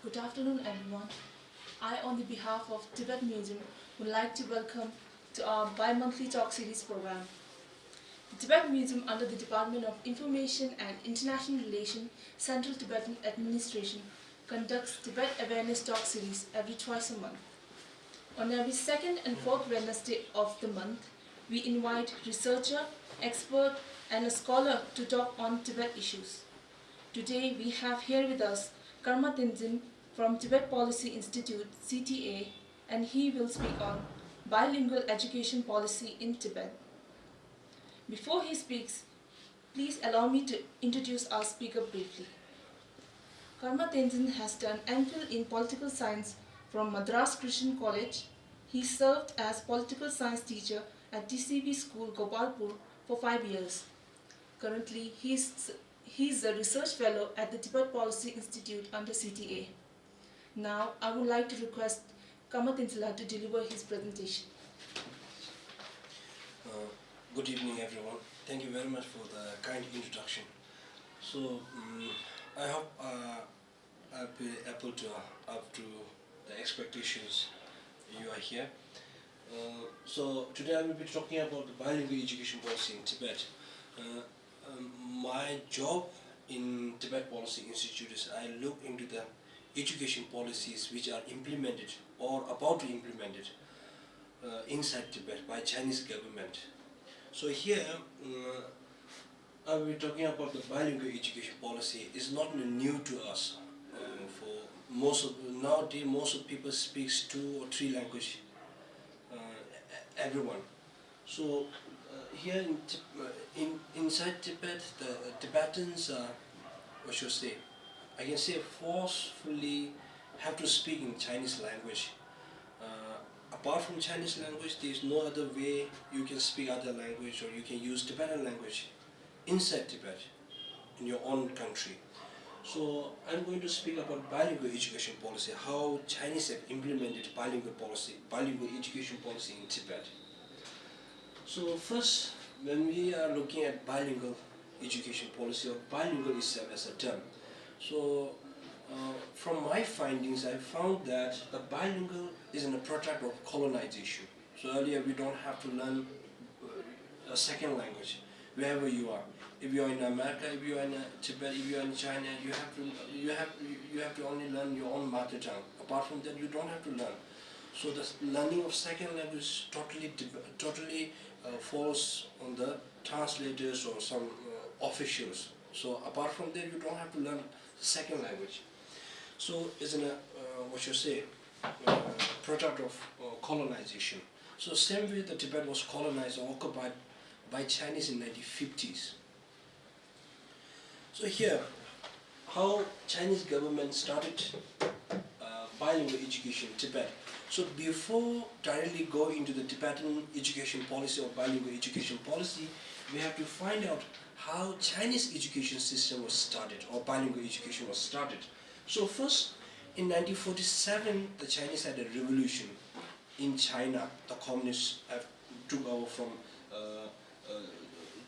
Good afternoon, everyone. I, on the behalf of Tibet Museum, would like to welcome to our bi-monthly talk series program. The Tibet Museum, under the Department of Information and International Relations, Central Tibetan Administration, conducts Tibet Awareness Talk Series every twice a month. On every second and fourth Wednesday of the month, we invite researcher, expert, and a scholar to talk on Tibet issues. Today, we have here with us Tenzin from Tibet Policy Institute, CTA, and he will speak on Bilingual Education Policy in Tibet. Before he speaks, please allow me to introduce our speaker briefly. Tenzin has done MPhil in Political Science from Madras Christian College. He served as Political Science teacher at TCB School, Gopalpur for 5 years. Currently, he is a research fellow at the Tibet Policy Institute under CTA. Now, I would like to request Tenzin to deliver his presentation. Good evening, everyone. Thank you very much for the kind introduction. So, I hope I'll be able to up to the expectations you are here. So today I will be talking about the bilingual education policy in Tibet. My job in Tibet Policy Institute is I look into the education policies which are implemented or about to be implemented inside Tibet by Chinese government. So here I will be talking about the bilingual education policy. It's not new to us. Nowadays most of people speaks 2 or 3 languages. Everyone. So here inside Tibet, the Tibetans what should I say? I can say forcefully have to speak in Chinese language. Apart from Chinese language, there is no other way you can speak other language, or you can use Tibetan language inside Tibet, in your own country. So I'm going to speak about bilingual education policy, how Chinese have implemented bilingual education policy in Tibet. So first, when we are looking at bilingual education policy, or bilingual itself as a term, so from my findings, I found that the bilingual is a product of colonization. So earlier we don't have to learn a second language wherever you are. If you are in America, if you are in Tibet, if you are in China, you have to only learn your own mother tongue. Apart from that, you don't have to learn. So the learning of second language totally falls on the translators or some officials. So apart from that, you don't have to learn the second language. So it's product of colonization. So same way the Tibet was colonized or occupied by Chinese in 1950s. So here, how Chinese government started bilingual education in Tibet. So before directly go into the Tibetan education policy or bilingual education policy, we have to find out how Chinese education system was started or bilingual education was started. So first, in 1947, the Chinese had a revolution in China. The communists took over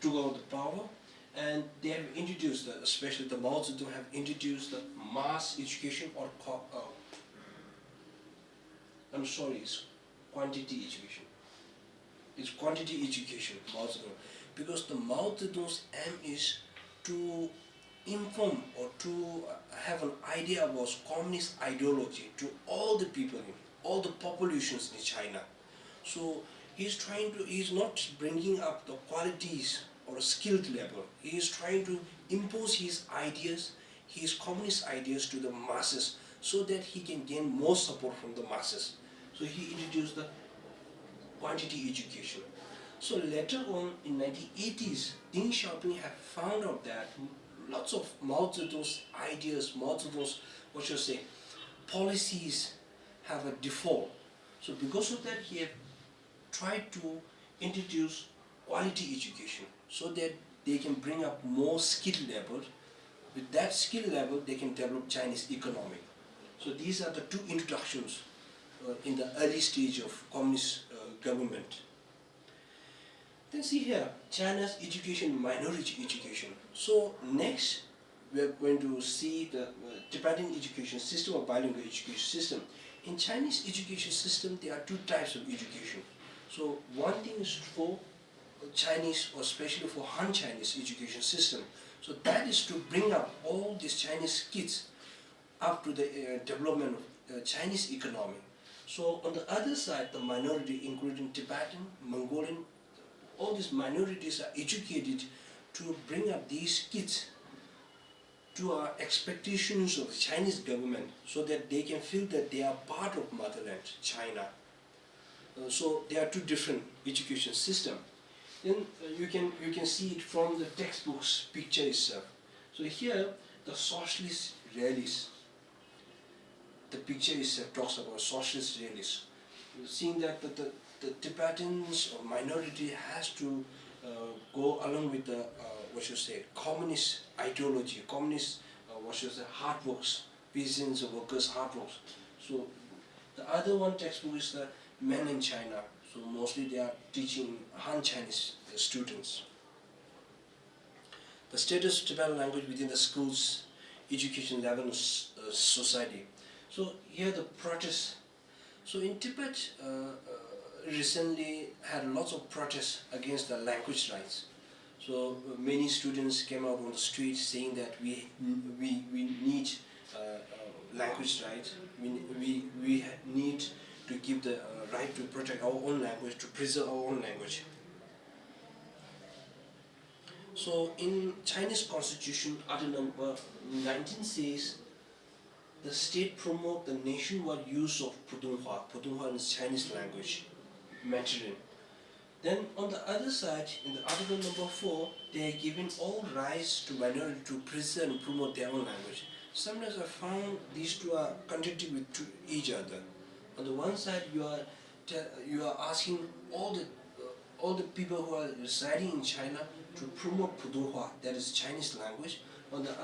the power, and they have introduced, especially the Mao Zedong have introduced the mass education or it's quantity education. It's quantity education, Mao Zedong, because the Mao Zedong's aim is to inform or to have an idea about communist ideology to all the people, all the populations in China. So he's not bringing up the qualities or a skilled level. He is trying to impose his ideas, his communist ideas to the masses so that he can gain more support from the masses. So he introduced the quantity education. So later on in 1980s, Deng Xiaoping had found out that lots of Mao Zedong's ideas, Mao Zedong's policies have a default. So because of that, he had tried to introduce quality education so that they can bring up more skill level. With that skill level, they can develop Chinese economy. So these are the 2 introductions in the early stage of communist government. Then see here, China's education, minority education. So next, we are going to see the Tibetan education system or bilingual education system. In Chinese education system, there are two types of education. So one thing is for Chinese, or especially for Han Chinese education system. So that is to bring up all these Chinese kids up to the development of Chinese economy. So on the other side, the minority, including Tibetan, Mongolian, all these minorities are educated to bring up these kids to our expectations of the Chinese government, so that they can feel that they are part of motherland, China. So there are two different education systems. Then you can see it from the textbook's picture itself. So here, the socialist realists, the picture itself talks about socialist realists. Seeing that the Tibetans or minority has to go along with the communist ideology, communist hard works, peasants or workers' hard works. So the other one textbook is the Men in China. So mostly they are teaching Han Chinese students. The status of Tibetan language within the school's education level of society. So here the protests. So in Tibet, recently had lots of protests against the language rights. So many students came out on the street saying that we need language rights. We need to give the right to protect our own language, to preserve our own language. So in Chinese constitution, article number 19 says the state promote the nationwide use of Putonghua. Putonghua is Chinese language, Mandarin. Then on the other side, in the article number 4, they are giving all rights to minority to preserve and promote their own language. Sometimes I found these two are contradicting with each other. On the one side, you are asking all the people who are residing in China to promote Putonghua, that is Chinese language. On the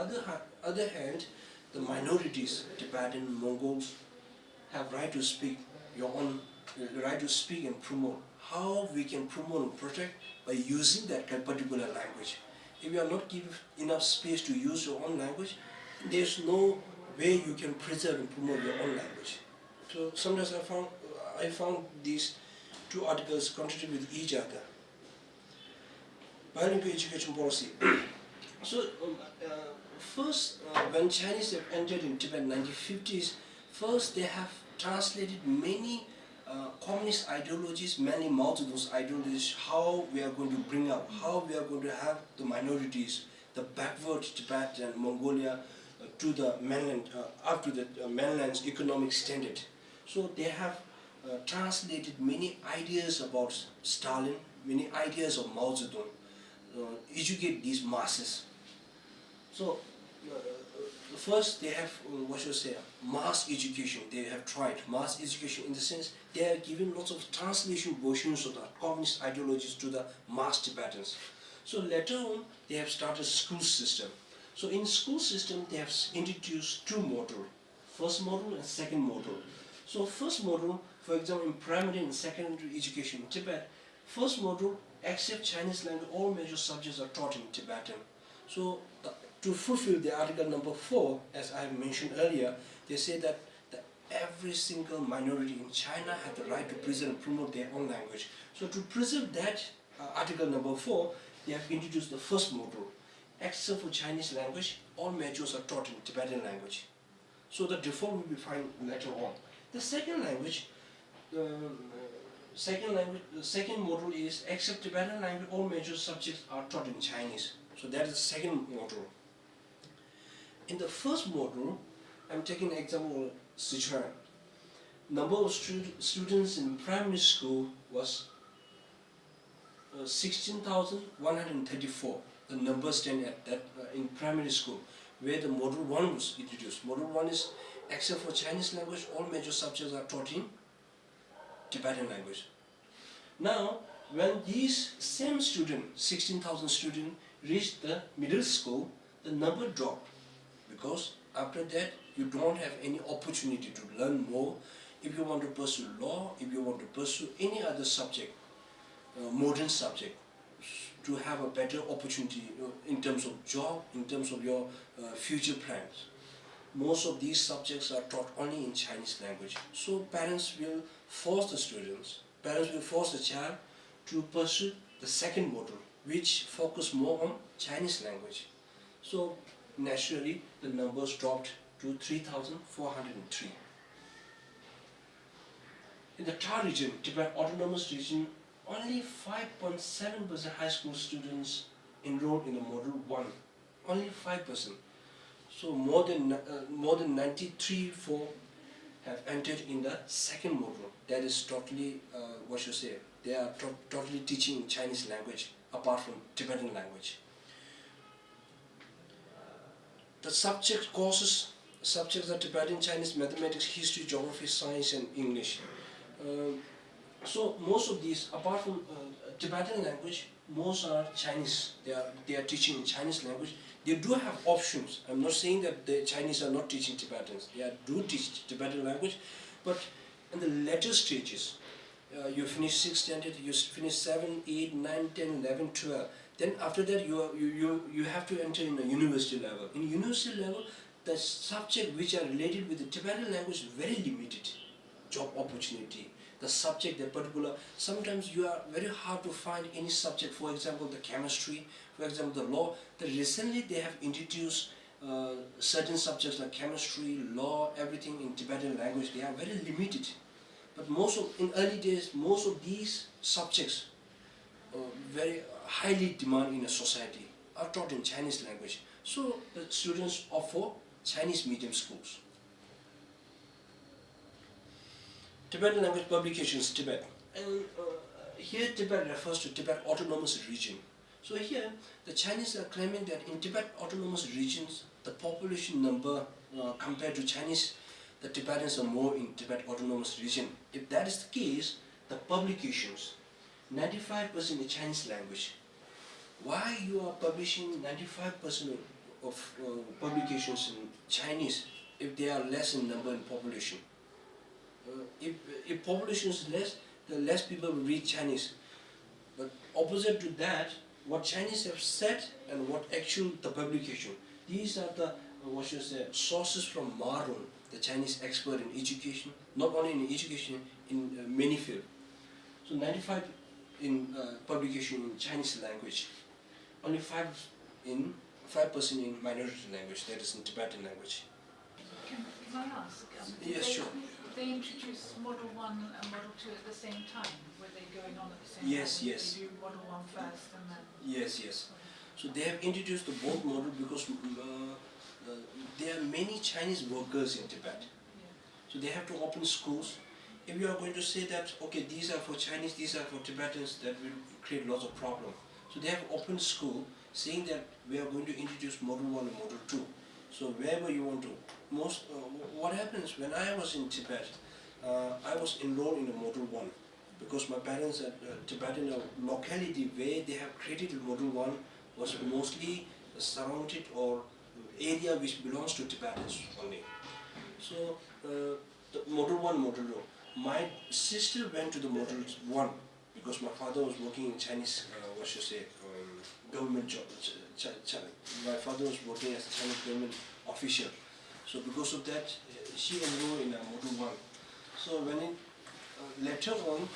other hand, the minorities, Tibetan, Mongols, have right to speak right to speak and promote. How we can promote and protect? By using that particular language. If you are not given enough space to use your own language, there's no way you can preserve and promote your own language. So sometimes I found these two articles contradict with each other. Bilingual Education Policy. So first, when Chinese have entered in Tibet in the 1950s, first they have translated many communist ideologies, many Mao Zedong's ideologies, how we are going to bring up, how we are going to have the minorities, the backward Tibet and Mongolia to the mainland, up to the mainland's economic standard. So they have translated many ideas about Stalin, many ideas of Mao Zedong, educate these masses. So first they have mass education. They have tried mass education in the sense they are giving lots of translation versions of the communist ideologies to the mass Tibetans. So later on they have started school system. So in school system they have introduced two modules, first module and second module. So first module, for example, in primary and secondary education in Tibet, first module, except Chinese language, all major subjects are taught in Tibetan. So to fulfill the article number 4, as I mentioned earlier, they say that every single minority in China have the right to preserve and promote their own language. So to preserve that article number 4, they have introduced the first module. Except for Chinese language, all majors are taught in Tibetan language. So the default will be fine later on. The second language, the second module is except Tibetan language, all major subjects are taught in Chinese. So that is the second module. In the first module, I'm taking an example of Sichuan. Number of students in primary school was 16,134. The number stand at that in primary school, where the module 1 was introduced. Module 1 is except for Chinese language, all major subjects are taught in Tibetan language. Now, when these same students, 16,000 students, reached the middle school, the number dropped, because after that you don't have any opportunity to learn more. If you want to pursue law, if you want to pursue any other subject, modern subject, to have a better opportunity in terms of job, in terms of your future plans. Most of these subjects are taught only in Chinese language. So parents will force the students, parents will force the child to pursue the second module, which focus more on Chinese language. So naturally the numbers dropped to 3,403. In the Thar region, Tibet Autonomous Region, only 5.7% high school students enrolled in the Module 1. Only 5%. So more than 93.4 have entered in the second module. That is totally, they are totally teaching Chinese language apart from Tibetan language. The subjects are Tibetan, Chinese, mathematics, history, geography, science and English. So most of these, apart from Tibetan language, most are Chinese. They are teaching in Chinese language. They do have options. I'm not saying that the Chinese are not teaching Tibetans. They do teach Tibetan language, but in the later stages, you finish 6th standard, you finish 7, 8, 9, 10, 11, 12. Then after that, you have to enter in the university level. In university level, the subject which are related with the Tibetan language is very limited. Job opportunity, the subject, the particular, sometimes you are very hard to find any subject, for example the chemistry, for example the law. Recently they have introduced certain subjects like chemistry, law, everything in Tibetan language. They are very limited, but in early days most of these subjects very highly demanded in a society are taught in Chinese language. So the students opt for Chinese medium schools. Tibetan language publications, Tibet. And here Tibet refers to Tibet Autonomous Region. So here the Chinese are claiming that in Tibet Autonomous Regions, the population number compared to Chinese, the Tibetans are more in Tibet Autonomous Region. If that is the case, the publications, 95% in Chinese language. Why you are publishing 95% of publications in Chinese if they are less in number in population? If population is less, the less people will read Chinese. But opposite to that, what Chinese have said and what actual the publication. These are the sources from Marun, the Chinese expert in education, not only in education, in many fields. So 95 in publication in Chinese language, only 5% in minority language, that is in Tibetan language. Can I ask? Yes, sure. They introduced Model 1 and Model 2 at the same time? Were they going on at the same Yes, time? yes. They do Model 1 first and then... Yes. So they have introduced the both model because there are many Chinese workers in Tibet. So they have to open schools. If you are going to say that, okay, these are for Chinese, these are for Tibetans, that will create lots of problems. So they have opened school saying that we are going to introduce Model 1 and Model 2. So wherever you want to. What happens when I was in Tibet, I was enrolled in a Model 1 because my parents at Tibetan locality where they have created a Model 1 was mostly surrounded or area which belongs to Tibetans only. So the Model 1, Model 2. My sister went to the Model 1 because my father was working in Chinese, government job. My father was working as a Chinese government official. So because of that, she enrolled in a Model 1. So when it, later on,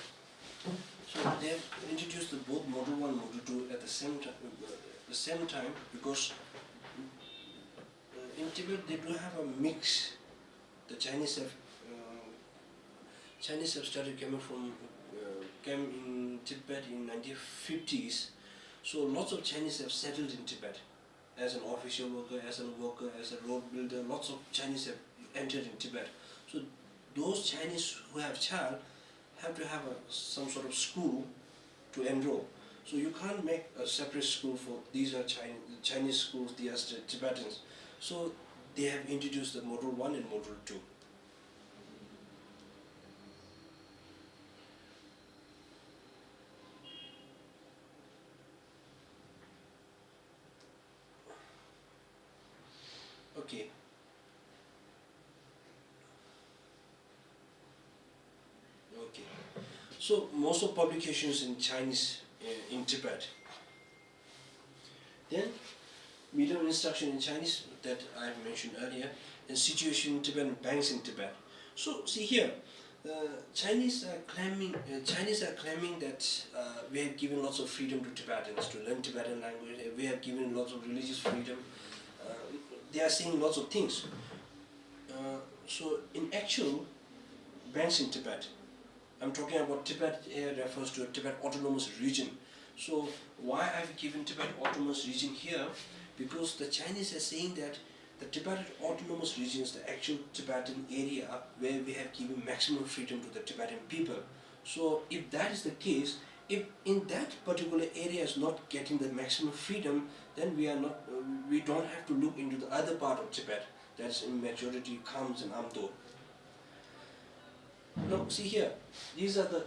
so they have introduced the both Model 1 and Model 2 at the same time because in Tibet they do have a mix. The Chinese have started came in Tibet in 1950s. So lots of Chinese have settled in Tibet as an official worker, as a road builder. Lots of Chinese have entered in Tibet. So those Chinese who have child have to have some sort of school to enroll. So you can't make a separate school for these are Chinese schools, these are Tibetans. So they have introduced the Model 1 and Model 2. Okay. So most of publications in Chinese in Tibet Then medium instruction in Chinese that I have mentioned earlier, and situation in Tibet and banks in Tibet. So see here, Chinese are claiming that we have given lots of freedom to Tibetans to learn Tibetan language. We have given lots of religious freedom. They are saying lots of things. So in actual, banks in Tibet, I'm talking about Tibet here refers to a Tibet Autonomous Region. So why I've given Tibet Autonomous Region here? Because the Chinese are saying that the Tibet Autonomous Region is the actual Tibetan area where we have given maximum freedom to the Tibetan people. So if that is the case, if in that particular area is not getting the maximum freedom, then we don't have to look into the other part of Tibet, that's in majority Khams and Amdo. Now see here, these are the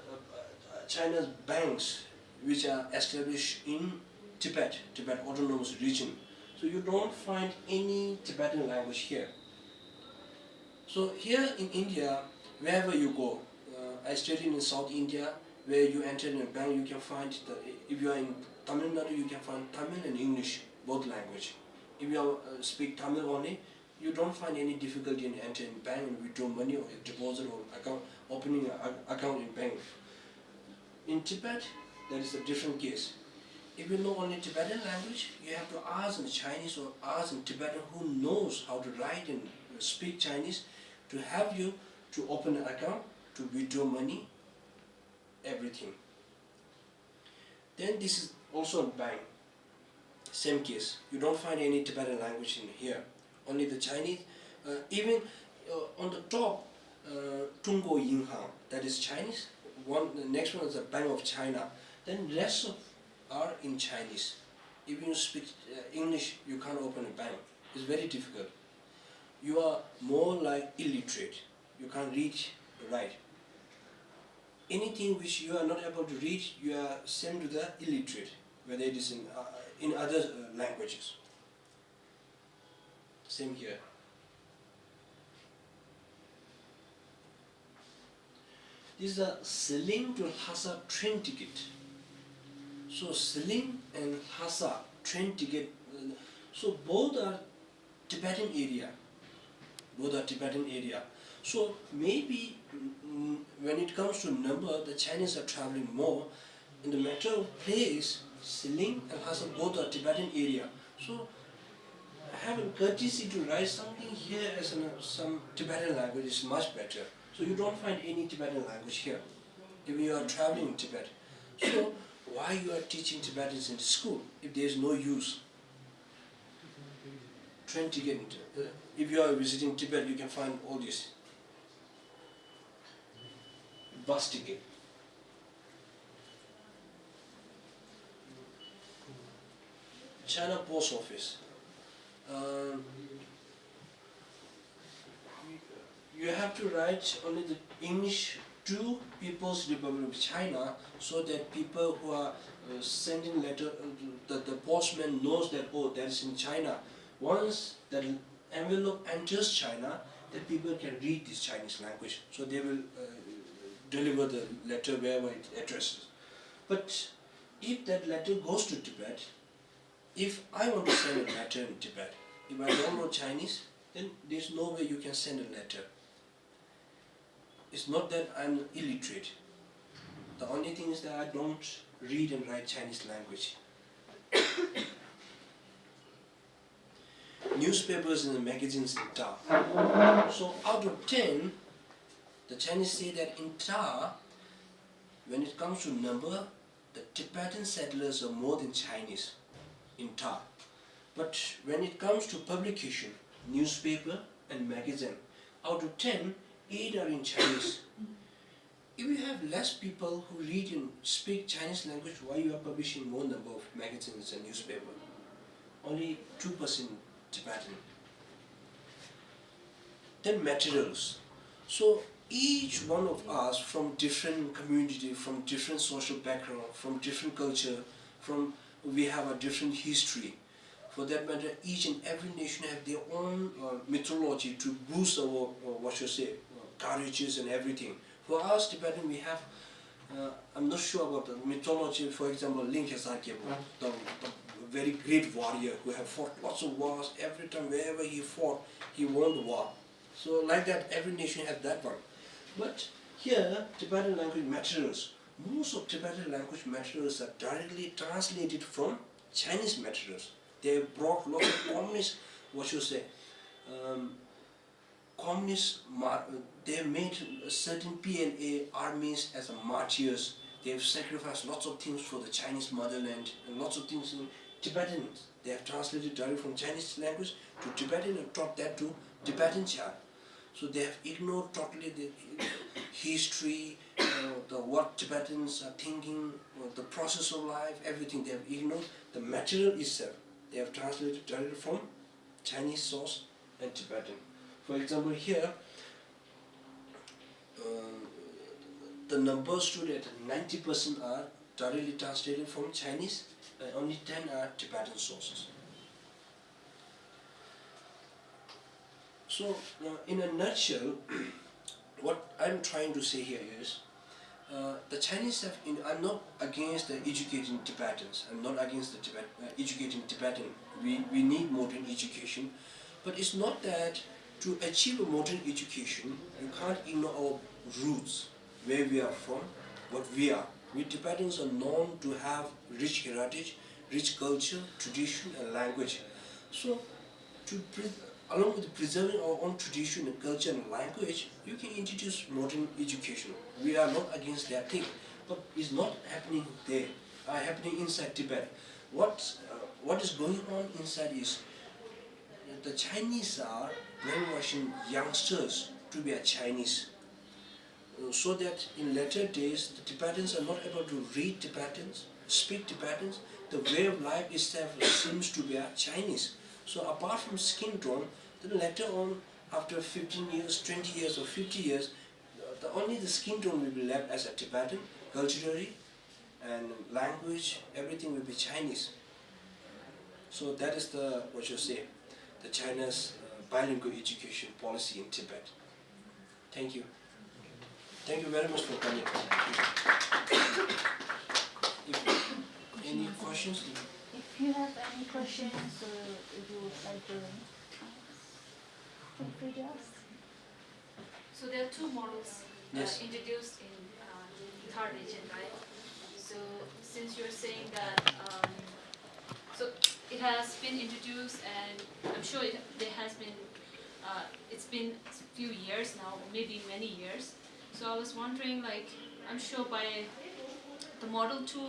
China's banks which are established in Tibet Autonomous Region. So you don't find any Tibetan language here. So here in India, wherever you go, I studied in South India, where you enter in a bank, you can find, if you are in Tamil Nadu, you can find Tamil and English, both language. If you speak Tamil only, you don't find any difficulty in entering bank and withdraw money or deposit or account, opening an account in bank. In Tibet, that is a different case. If you know only Tibetan language, you have to ask in Chinese or ask in Tibetan who knows how to write and speak Chinese to help you to open an account, to withdraw money, everything. Then this is also a bank, same case. You don't find any Tibetan language in here, only the Chinese. Even on the top, PUTONGHUA, that is Chinese. The next one is the Bank of China. Then rest of are in Chinese. If you speak English, you can't open a bank. It's very difficult. You are more like illiterate. You can't read, write. Anything which you are not able to read, you are sent to the illiterate, whether it is in other languages. Same here. This is a SILING to LHASA-TRAIN ticket. So SILING and LHASA-TRAIN ticket, so both are Tibetan area. So maybe when it comes to number, the Chinese are traveling more. In the matter of place, SILING and LHASA both are Tibetan area. So having courtesy to write something here as some Tibetan language is much better. So you don't find any Tibetan language here if you are traveling in Tibet. So why you are teaching Tibetans in school if there is no use? Train ticket. If you are visiting Tibet, you can find all this. Bus ticket. China Post Office. You have to write only the English to People's Republic of China, so that people who are sending letter, the postman knows that, oh, that is in China. Once that envelope enters China, then people can read this Chinese language, so they will deliver the letter wherever it addresses. But if that letter goes to Tibet, if I want to send a letter in Tibet, if I don't know Chinese, then there's no way you can send a letter. It's not that I'm illiterate. The only thing is that I don't read and write Chinese language. Newspapers and magazines in Ta. So out of 10, the Chinese say that in Ta, when it comes to number, the Tibetan settlers are more than Chinese in Ta. But when it comes to publication, newspaper and magazine, out of 10, 8 are in Chinese. If you have less people who read and speak Chinese language, why you are publishing more number of magazines and newspaper? Only 2% Tibetan. Then materials. So each one of us from different community, from different social background, from different culture, we have a different history. For that matter, each and every nation have their own mythology to boost our, courages and everything. For us, Tibetan, we have, I'm not sure about the mythology, for example, LANGAUGE, the very great warrior who have fought lots of wars. Every time, wherever he fought, he won the war. So like that, every nation has that one. But here, Tibetan language materials, most of Tibetan language materials are directly translated from Chinese materials. They have brought lots of communist, they have made certain PLA armies as a martyrs. They have sacrificed lots of things for the Chinese motherland and lots of things in Tibetan. They have translated directly from Chinese language to Tibetan and taught that to Tibetan child. So they have ignored totally the history, what Tibetans are thinking, the process of life, everything. They have ignored the material itself. They have translated directly from Chinese source and Tibetan. For example, here, the numbers stood at 90% are directly translated from Chinese, and only 10 are Tibetan sources. So, in a nutshell, what I'm trying to say here is, the Chinese have, I'm not against the educating Tibetans, I'm not against the educating Tibetan. We need modern education, but it's not that to achieve a modern education, you can't ignore our roots, where we are from, what we are. We Tibetans are known to have rich heritage, rich culture, tradition and language. So, along with preserving our own tradition and culture and language, you can introduce modern education. We are not against that thing, but it's not happening there, happening inside Tibet. What is going on inside is the Chinese are brainwashing youngsters to be a Chinese, so that in later days the Tibetans are not able to read Tibetans, speak Tibetans. The way of life itself seems to be a Chinese. So apart from skin tone, then later on, after 15 years, 20 years or 50 years, only the skin tone will be left as a Tibetan, culturally and language, everything will be Chinese. So that is the China's bilingual education policy in Tibet. Thank you. Thank you very much for coming. Any questions? If you have any questions or if you would like to feel free to ask. So there are two models Yes. introduced in the third region, right? So since you're saying that, so it has been introduced, and I'm sure it's been a few years now, maybe many years. So I was wondering, like, I'm sure by the Model 2,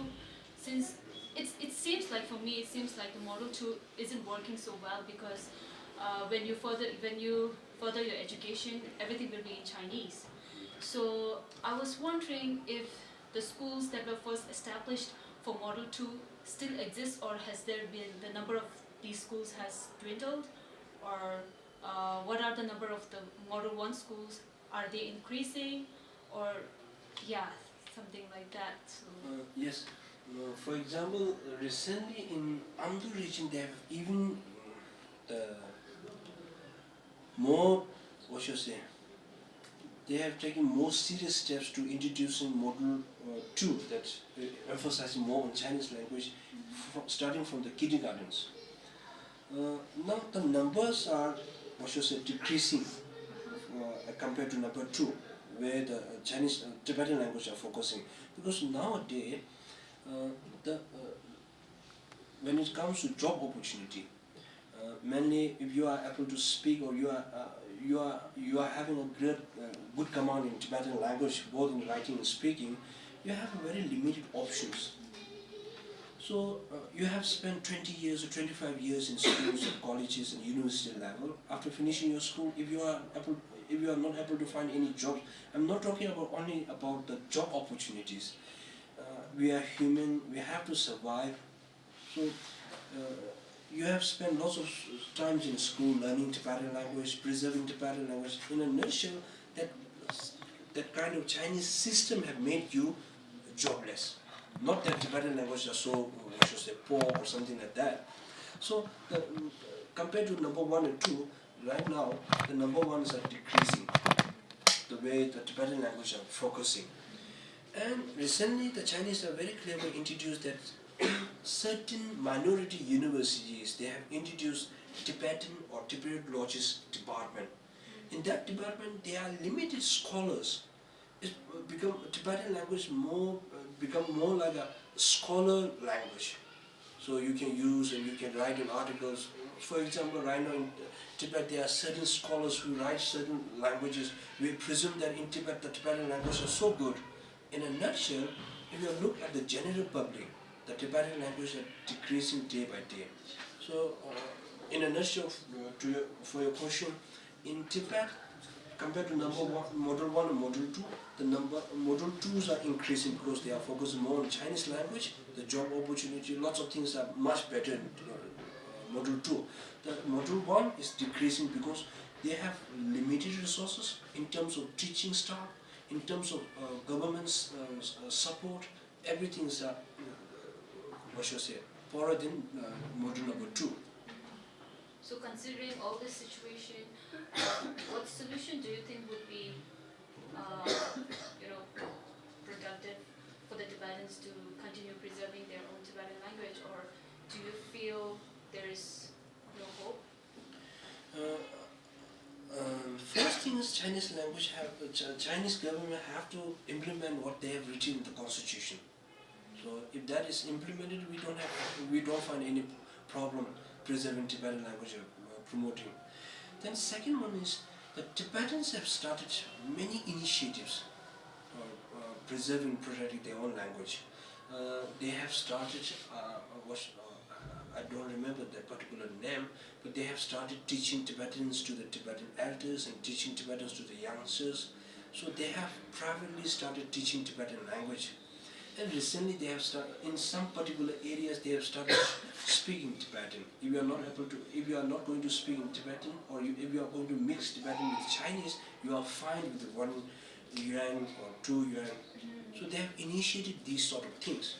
since it seems like, for me, it seems like the Model 2 isn't working so well, because when you further your education, everything will be in Chinese. So I was wondering if the schools that were first established for Model 2 still exist, or has there been, the number of these schools has dwindled, or what are the number of the Model 1 schools? Are they increasing, or something like that? So. Yes. For example, recently in Amdo region, they have even they have taken more serious steps to introducing Model 2, that emphasizing more on Chinese language, starting from the kindergartens. Now the numbers are decreasing compared to number 2, where the Chinese Tibetan language are focusing, because nowadays when it comes to job opportunity, mainly if you are able to speak, or you are having a good command in Tibetan language, both in writing and speaking, you have very limited options. So you have spent 20 years or 25 years in schools and colleges and university level. After finishing your school, if you are not able to find any job, I'm not talking only about the job opportunities. We are human, we have to survive. So you have spent lots of times in school learning Tibetan language, preserving Tibetan language. In a nutshell, that kind of Chinese system have made you jobless. Not that Tibetan language are so, poor or something like that. So compared to number 1 and 2, right now the number 1s are decreasing, the way the Tibetan language are focusing. And recently the Chinese have very clearly introduced that certain minority universities, they have introduced Tibetan or Tibetan Lodges department. In that department, there are limited scholars. It become Tibetan language become more like a scholar language. So you can use and you can write in articles. For example, right now in Tibet, there are certain scholars who write certain languages. We presume that in Tibet, the Tibetan language is so good. In a nutshell, if you look at the general public, the Tibetan language is decreasing day by day. So, in a nutshell, for your question, in Tibet, compared to number one, model 1 and model 2, the model 2s are increasing because they are focusing more on Chinese language, the job opportunity, lots of things are much better in model 2. The model 1 is decreasing because they have limited resources in terms of teaching staff, in terms of government's support. Everything is, poorer than model number 2. So considering all this situation, what solution do you think would be, productive for the Tibetans to continue preserving their own Tibetan language, or do you feel there is no hope? First thing is Chinese language Chinese government have to implement what they have written in the constitution. So if that is implemented, we don't find any problem preserving Tibetan language or promoting. Then second one is the Tibetans have started many initiatives preserving, protecting their own language. They have started, I don't remember that particular name, but they have started teaching Tibetans to the Tibetan elders and teaching Tibetans to the youngsters. So they have privately started teaching Tibetan language. And recently they have started, in some particular areas they have started speaking Tibetan. If you are not going to speak in Tibetan, or if you are going to mix Tibetan with Chinese, you are fine with 1 yuan or 2 yuan. So they have initiated these sort of things.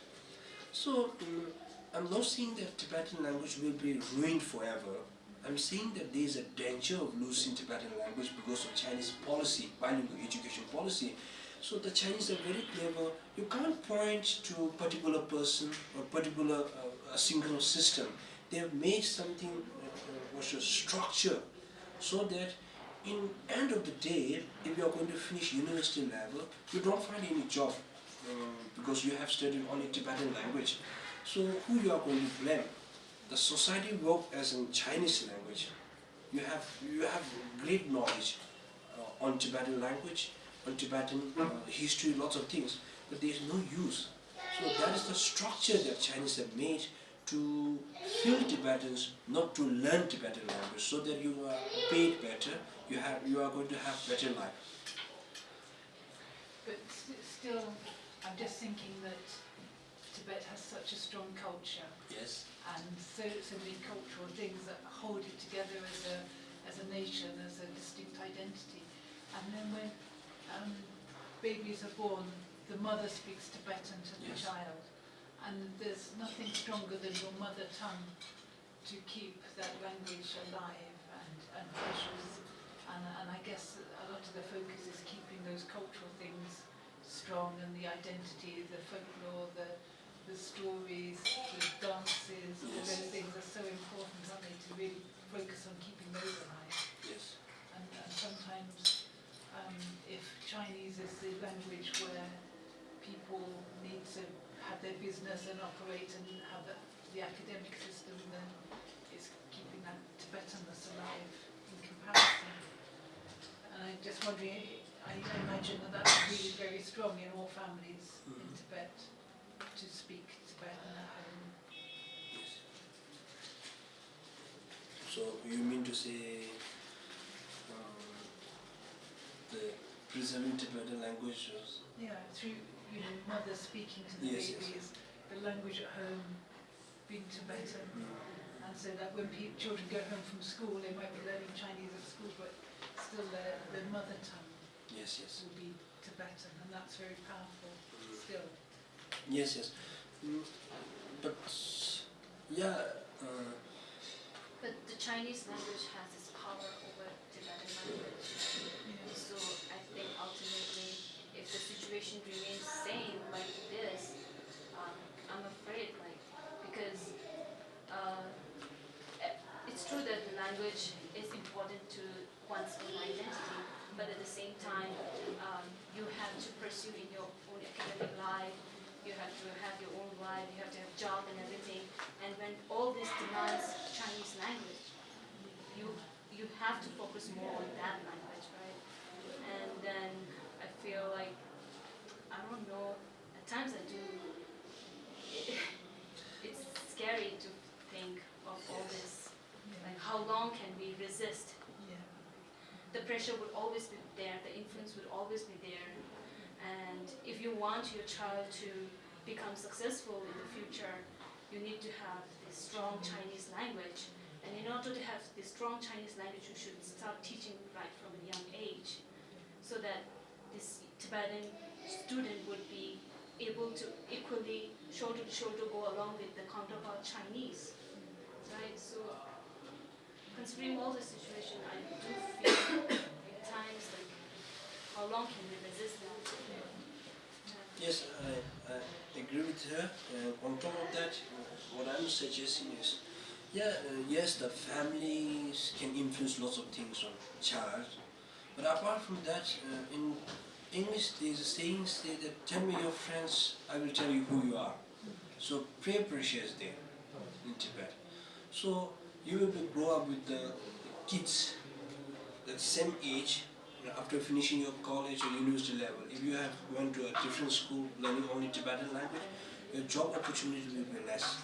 So I'm not saying that Tibetan language will be ruined forever. I'm saying that there is a danger of losing Tibetan language because of Chinese policy, bilingual education policy. So the Chinese are very clever. You can't point to a particular person or particular a single system. They have made something, what's a structure, so that in end of the day, if you are going to finish university level, you don't find any job because you have studied only Tibetan language. So who you are going to blame? The society works as in Chinese language. You have great knowledge on Tibetan language, on Tibetan history, lots of things, but there is no use. So that is the structure that Chinese have made to fill Tibetans not to learn Tibetan language, so that you are paid better, you are going to have better life. But still, I'm just thinking that Tibet has such a strong culture. Yes. And so many cultural things that hold it together as a nation, as a distinct identity. And then when babies are born, the mother speaks Tibetan to the Yes. child, and there's nothing stronger than your mother tongue to keep that language alive and precious. And I guess a lot of the focus is keeping those cultural things strong, and the identity, the folklore, the stories, the dances, all those things are so important, aren't they, to really focus on keeping those alive. Yes. And sometimes if Chinese is the language where people need to have their business and operate and have the academic system, then it's keeping that Tibetanness alive in comparison. And I'm just wondering, I imagine that that's really very strong in all families in Tibet, to speak Tibetan at home. Yes. So you mean to say the preserving Tibetan language was... Yeah, through mothers speaking to the Yes, babies, the language at home being Tibetan, and so that when children go home from school, they might be learning Chinese at school, but still their mother tongue Yes. will be Tibetan, and that's very powerful still. Yes. But yeah. But the Chinese language has its power over Tibetan language. So I think ultimately, if the situation remains same like this, I'm afraid like language is important to one's own identity, but at the same time, you have to pursue in your own academic life, you have to have your own life, you have to have job and everything. And when all this demands Chinese language, you have to focus more on that language, right? And then I feel like, I don't know, at times I do, it's scary to think of all this. Like, how long can we resist? Yeah. The pressure would always be there, the influence would always be there. And if you want your child to become successful in the future, you need to have this strong Chinese language. And in order to have this strong Chinese language, you should start teaching right from a young age, so that this Tibetan student would be able to equally, shoulder to shoulder, go along with the counterpart Chinese, right? So, considering all the situation, I do feel at times like, how long can we resist that? Yes, I agree with her. On top of that, what I'm suggesting is, yes, the families can influence lots of things on child, but apart from that, in English there's a saying say that tell me your friends, I will tell you who you are. So peer pressure is there in Tibet. So you will grow up with the kids that same age. After finishing your college or university level, if you have went to a different school learning only Tibetan language, your job opportunity will be less.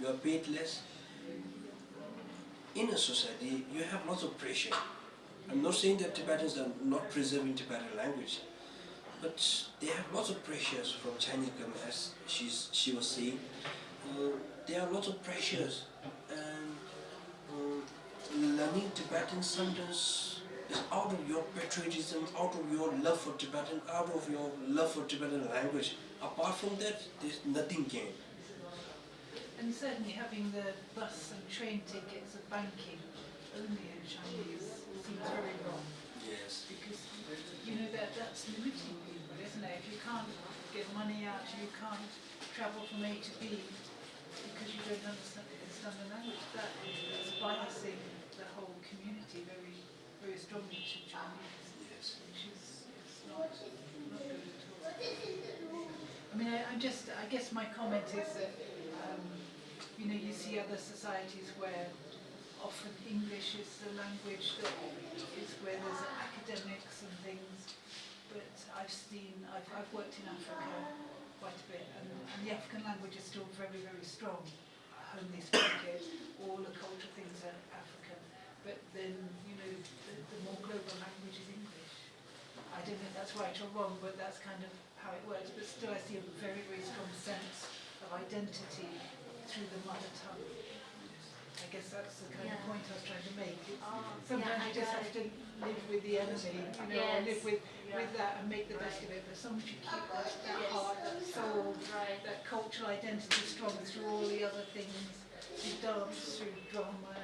You are paid less. In a society, you have lots of pressure. I'm not saying that Tibetans are not preserving Tibetan language, but they have lots of pressures from Chinese government, as she was saying. There are lots of pressures, and learning Tibetan sometimes is out of your patriotism, out of your love for Tibetan, out of your love for Tibetan language. Apart from that, there's nothing gained. And certainly having the bus and train tickets of banking only in Chinese seems very wrong. Yes. Because, that's limiting people, isn't it? If you can't get money out, you can't travel from A to B because you don't understand the language. That is biasing the whole community very, very strongly to Chinese, Yes. which is not good at all. I mean, I guess my comment is that, you see other societies where often English is the language that is where there's academics and things, but I've worked in Africa quite a bit, and the African language is still very, very strong. Homely speaking, all the cultural things are African, but then, the more global language is English. I don't know if that's right or wrong, but that's kind of how it works, but still I see a very, very strong sense of identity through the mother tongue. I guess that's the kind of point I was trying to make. Sometimes you just have to live with the enemy, or live with that and make the best of it. But as long as you keep that heart, that soul, that cultural identity strong through all the other things, through dance, through drama,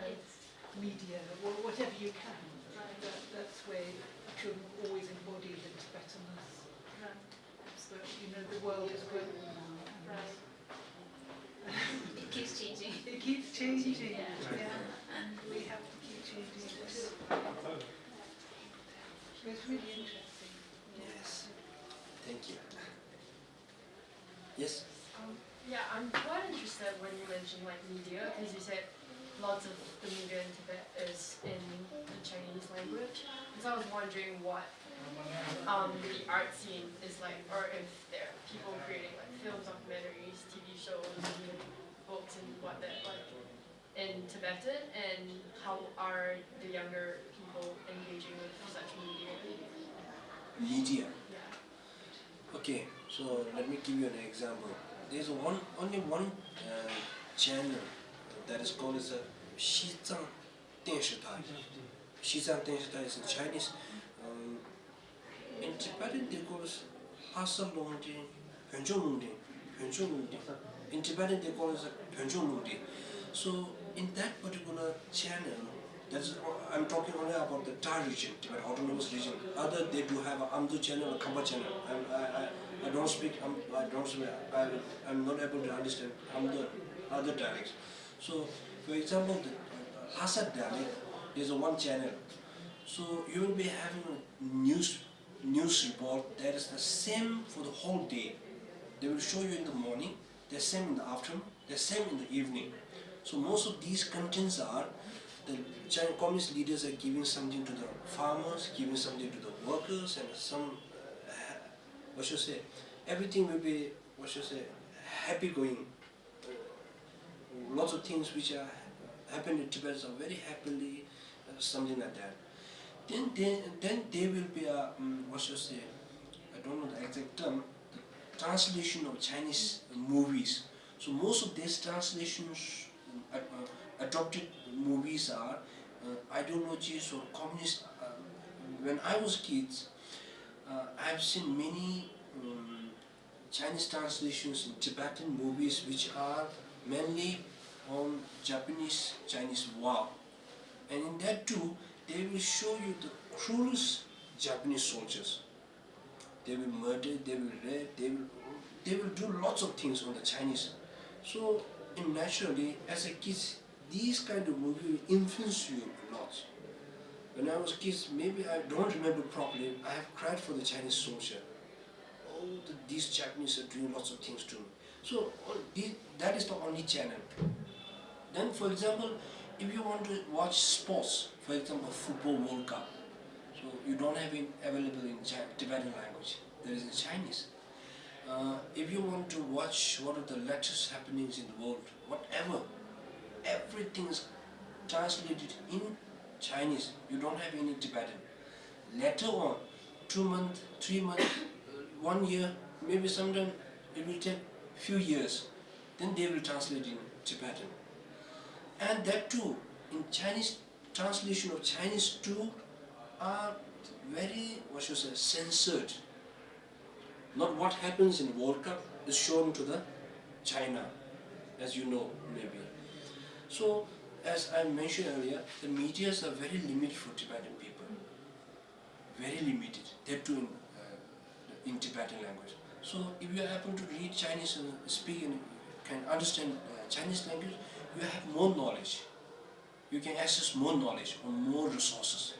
media, whatever you can. That's where children always embody the Tibetanness. But the world is global now. It keeps changing. It keeps changing, and we have to keep changing too. So it's really interesting. Yes. Thank you. Yes? Yeah, I'm quite interested when you mentioned media, because you said lots of the media in Tibet is in the Chinese language. And so I was wondering what the art scene is like, or if there are people creating films, documentaries, TV shows, books and whatnot in Tibetan, and how are the younger people engaging with such media? Media. Yeah. Okay, so let me give you an example. There's only one channel that is called as a Xizang Denshi-tai. Xizang Denshi-tai is in Chinese. In Tibetan they call it LHASA-TRAIN, in Tibetan they call it. So in that particular channel, I'm talking only about the Thai region, Tibet Autonomous Region. Other they do have a Amdo channel, a Kamba channel. I don't speak. I'm not able to understand other dialects. So, for example, the Lhasa dialect There's a one channel. So you will be having a news report that is the same for the whole day. They will show you in the morning, the same in the afternoon, the same in the evening. So most of these contents are the Chinese communist leaders are giving something to the farmers, giving something to the workers, and some what should I say? Everything will be what should I say? Happy going. Lots of things which are happening in Tibet are very happily, something like that. Then there will be a what should I say? I don't know the exact term. The translation of Chinese movies. So most of these translations, adopted movies are ideologies or communist. When I was kids, I've seen many Chinese translations in Tibetan movies which are mainly on Japanese Chinese war, and in that too they will show you the cruelest Japanese soldiers. They will murder, they will rape, they will do lots of things on the Chinese. So naturally, as a kid, these kind of movies will influence you a lot. When I was a kid, maybe I don't remember properly, I have cried for the Chinese soldier. Oh, these Japanese are doing lots of things to me. So that is the only channel. Then, for example, if you want to watch sports, for example, football World Cup, so you don't have it available in Tibetan language. There is in Chinese. If you want to watch what are the latest happenings in the world, whatever, everything is translated in Chinese. You don't have any Tibetan. Later on, 2 months, 3 months, 1 year, maybe sometime it will take few years. Then they will translate in Tibetan. And that too, in Chinese, translation of Chinese too are very, what should I say, censored. Not what happens in World Cup is shown to the China, as you know, maybe. So, as I mentioned earlier, the medias are very limited for Tibetan people. Very limited. They're too in Tibetan language. So, if you happen to read Chinese and speak and can understand Chinese language, you have more knowledge. You can access more knowledge or more resources.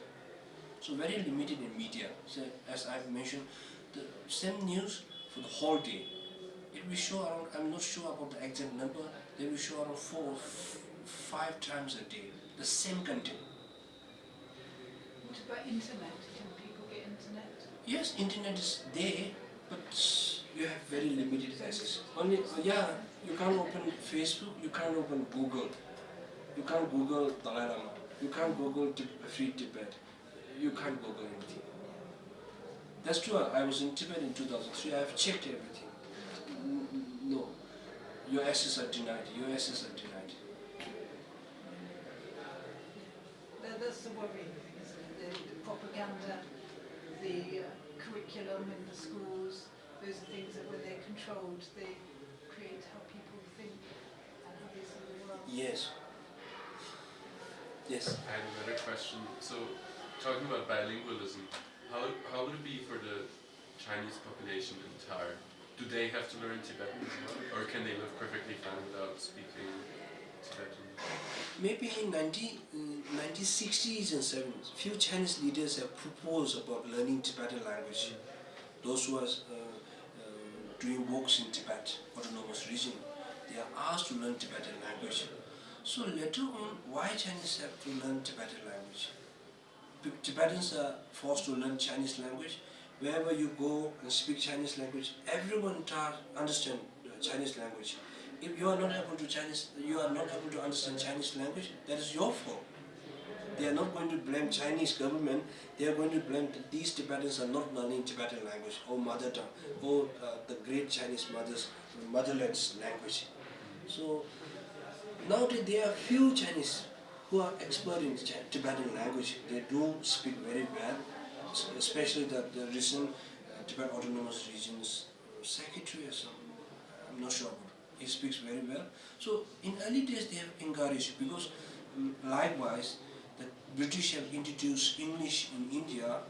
So very limited in media. So as I've mentioned, the same news for the whole day. It will show around, I'm not sure about the exact number, they will show around 4 or 5 times a day, the same content. What about internet? Can people get internet? Yes, internet is there, but you have very limited access. Only, you can't open Facebook, you can't open Google. You can't Google Dalai Lama. You can't Google Free Tibet. You can't Google anything. That's true. I was in Tibet in 2003. I have checked everything. No. Your access are denied. Your access are denied. That's the worrying thing, isn't it? The propaganda, the curriculum in the schools, those are things that when they're controlled, they create how people think and how they see the world. Yes. Yes. I had another question. So, talking about bilingualism, how would it be for the Chinese population in Tar? Do they have to learn Tibetan as well, or can they live perfectly fine without speaking Tibetan? Maybe in 1960s and 70s, few Chinese leaders have proposed about learning Tibetan language. Those who are doing works in Tibet, autonomous region, they are asked to learn Tibetan language. So later on, why Chinese have to learn Tibetan language? Tibetans are forced to learn Chinese language. Wherever you go and speak Chinese language, everyone understand Chinese language. If you are not able to understand Chinese language, that is your fault. They are not going to blame Chinese government. They are going to blame that these Tibetans are not learning Tibetan language or mother tongue or the great Chinese motherland's language. So nowadays there are few Chinese who are expert in Tibetan language. They do speak very well, especially the recent Tibet Autonomous Region's secretary or something. I'm not sure about it. He speaks very well. So in early days they have encouraged, because likewise the British have introduced English in India.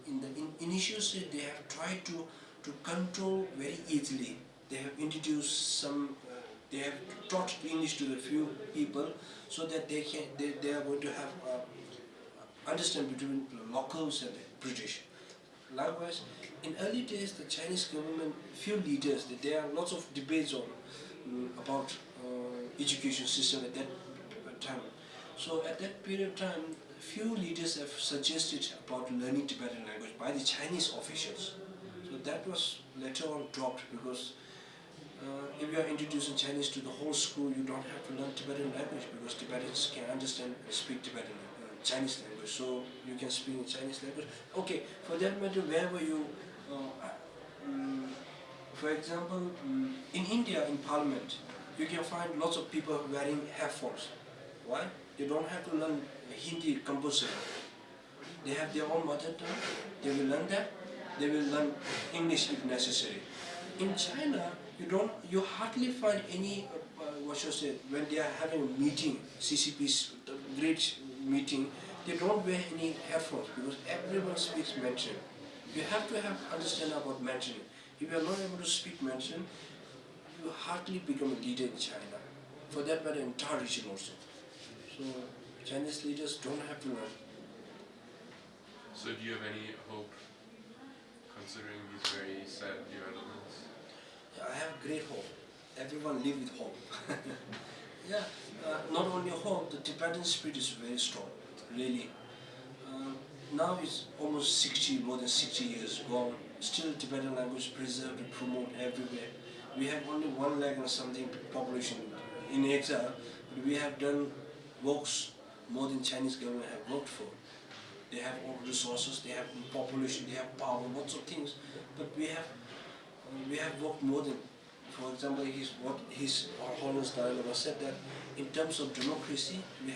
In the initial stage they have tried to control very easily. They have introduced some, they have taught English to a few people so that they are going to have understand between the locals and the British. Likewise, in early days, the Chinese government, few leaders, there are lots of debates on about education system at that time. So at that period of time, few leaders have suggested about learning Tibetan language by the Chinese officials. So that was later on dropped because if you are introducing Chinese to the whole school, you don't have to learn Tibetan language because Tibetans can understand and speak Tibetan Chinese language, so you can speak in Chinese language. Okay, for that matter, wherever you, for example, in India, in Parliament, you can find lots of people wearing headphones. Why? They don't have to learn Hindi compulsory. They have their own mother tongue, they will learn that, they will learn English if necessary. In China, you hardly find any, when they are having a meeting, CCP's great meeting, they don't wear any headphones because everyone speaks Mandarin. You have to understand about Mandarin. If you are not able to speak Mandarin, you hardly become a leader in China. For that matter, entire region also. So Chinese leaders don't have to learn. So do you have any hope, considering these very sad developments? I have great hope. Everyone live with hope. Yeah, not only hope, the Tibetan spirit is very strong, really. Now it's almost more than 60 years gone. Still Tibetan language preserved and promoted everywhere. We have only 1 lakh and something population in exile, but we have done works more than Chinese government have worked for. They have all resources, they have population, they have power, lots of things, but we have worked more than. For example, his Holiness Dalai Lama said that in terms of democracy, we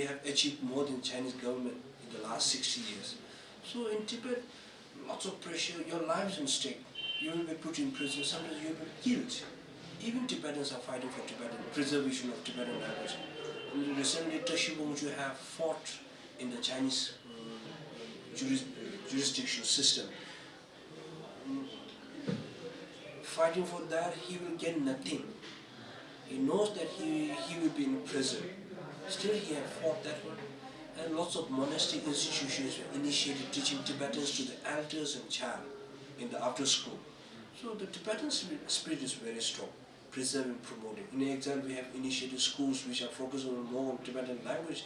have achieved more than Chinese government in the last 60 years. So in Tibet, lots of pressure, your life is in stake. You will be put in prison, sometimes you will be killed. Even Tibetans are fighting for Tibetan preservation of Tibetan language. Recently, Tashibongju have fought in the Chinese jurisdiction system. Fighting for that, he will get nothing. He knows that he will be in prison. Still, he has fought that one. And lots of monastic institutions were initiated teaching Tibetans to the elders and child in the after school. So the Tibetan spirit is very strong, preserving, promoting. In exile, we have initiated schools which are focusing more on Tibetan language,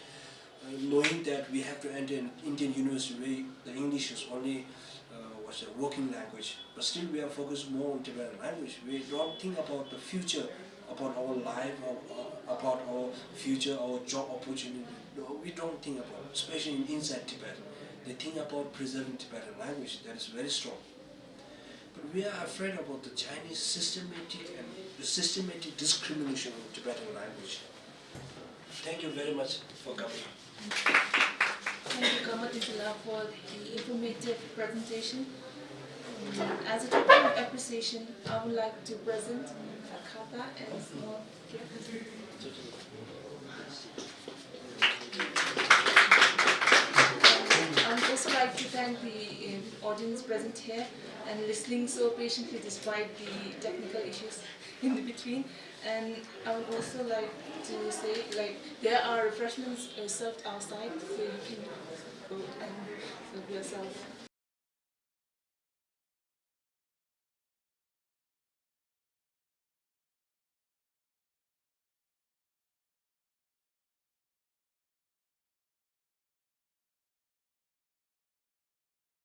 knowing that we have to enter an Indian university where the English is only working language, but still we are focused more on Tibetan language. We don't think about the future, about our life, about our future, our job opportunity. No, we don't think about it, especially inside Tibet. They think about preserving Tibetan language, that is very strong. But we are afraid about the Chinese systematic discrimination of Tibetan language. Thank you very much for coming. Thank you, Kamatitila, for the informative presentation. As a token of appreciation, I would like to present a kata and small gift. I would also like to thank the audience present here and listening so patiently despite the technical issues in the between. And I would also like to say, there are refreshments served outside, so you can go and serve yourself.